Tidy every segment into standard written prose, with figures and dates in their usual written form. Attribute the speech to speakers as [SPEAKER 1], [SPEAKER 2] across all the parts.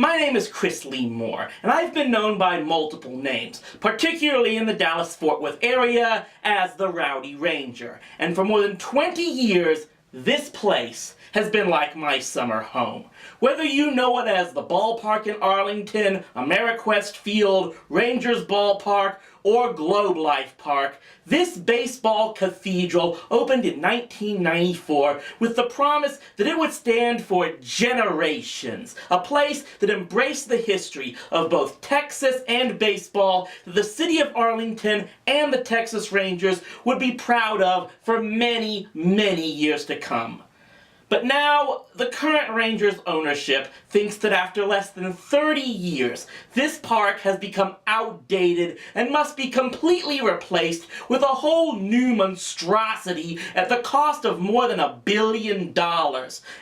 [SPEAKER 1] My name is Chris Lee Moore, and I've been known by multiple names, particularly in the Dallas-Fort Worth area as the Rowdy Ranger. And for more than 20 years, this place has been like my summer home. Whether you know it as the ballpark in Arlington, Ameriquest Field, Rangers Ballpark, or Globe Life Park, this baseball cathedral opened in 1994 with the promise that it would stand for generations. A place that embraced the history of both Texas and baseball that the city of Arlington and the Texas Rangers would be proud of for many, many years to come. But now, the current Rangers ownership thinks that after less than 30 years, this park has become outdated and must be completely replaced with a whole new monstrosity at the cost of more than $1 billion,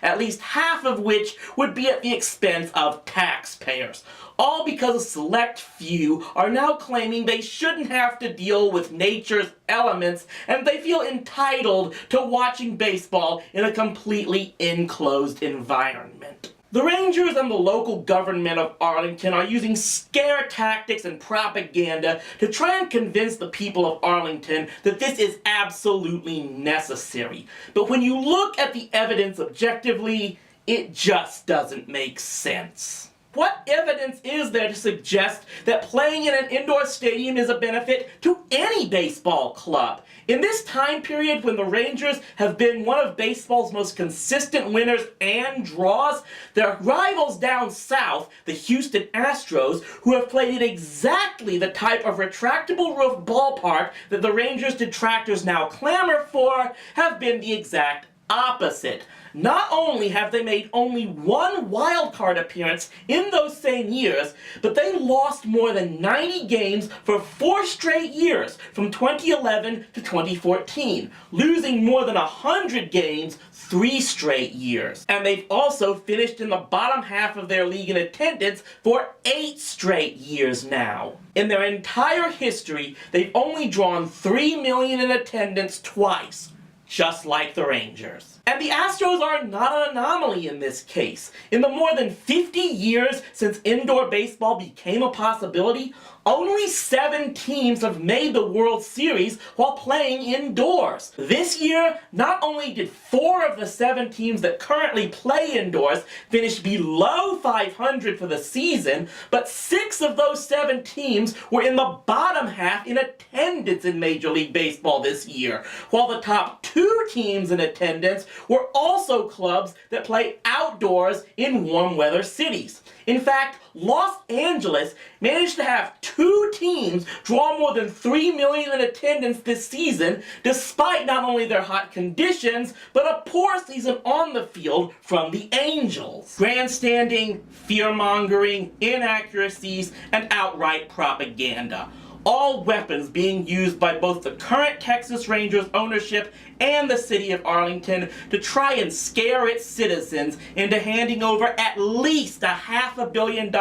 [SPEAKER 1] at least half of which would be at the expense of taxpayers. All because a select few are now claiming they shouldn't have to deal with nature's elements and they feel entitled to watching baseball in a completely enclosed environment. The Rangers and the local government of Arlington are using scare tactics and propaganda to try and convince the people of Arlington that this is absolutely necessary. But when you look at the evidence objectively, it just doesn't make sense. What evidence is there to suggest that playing in an indoor stadium is a benefit to any baseball club? In this time period when the Rangers have been one of baseball's most consistent winners and draws, their rivals down south, the Houston Astros, who have played in exactly the type of retractable roof ballpark that the Rangers detractors now clamor for, have been the exact opposite. Not only have they made only one wildcard appearance in those same years, but they lost more than 90 games for 4 straight years, from 2011 to 2014, losing more than 100 games 3 straight years. And they've also finished in the bottom half of their league in attendance for 8 straight years now. In their entire history, they've only drawn 3 million in attendance twice, just like the Rangers. And the Astros are not an anomaly in this case. In the more than 50 years since indoor baseball became a possibility, only 7 teams have made the World Series while playing indoors. This year, not only did 4 of the 7 teams that currently play indoors finish below 500 for the season, but 6 of those 7 teams were in the bottom half in attendance in Major League Baseball this year, while the top 2 teams in attendance were also clubs that play outdoors in warm weather cities. In fact, Los Angeles managed to have 2 teams draw more than 3 million in attendance this season, despite not only their hot conditions, but a poor season on the field from the Angels. Grandstanding, fear-mongering, inaccuracies, and outright propaganda. All weapons being used by both the current Texas Rangers ownership and the city of Arlington to try and scare its citizens into handing over at least $500 million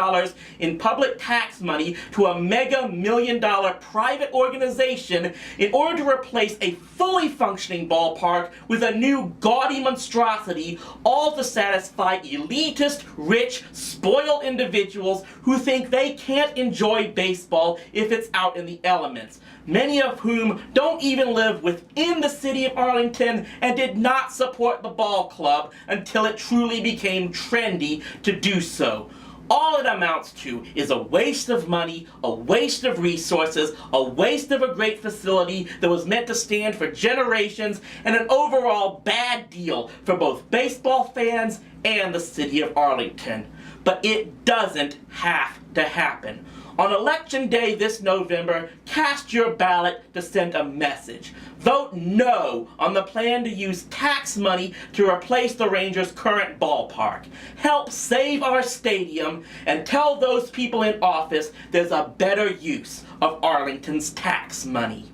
[SPEAKER 1] in public tax money to a mega million-dollar private organization in order to replace a fully functioning ballpark with a new gaudy monstrosity, all to satisfy elitist, rich, spoiled individuals who think they can't enjoy baseball if it's out in the elements, many of whom don't even live within the city of Arlington and did not support the ball club until it truly became trendy to do so. All it amounts to is a waste of money, a waste of resources, a waste of a great facility that was meant to stand for generations, and an overall bad deal for both baseball fans and the city of Arlington. But it doesn't have to happen. On Election Day this November, cast your ballot to send a message. Vote no on the plan to use tax money to replace the Rangers' current ballpark. Help save our stadium and tell those people in office there's a better use of Arlington's tax money.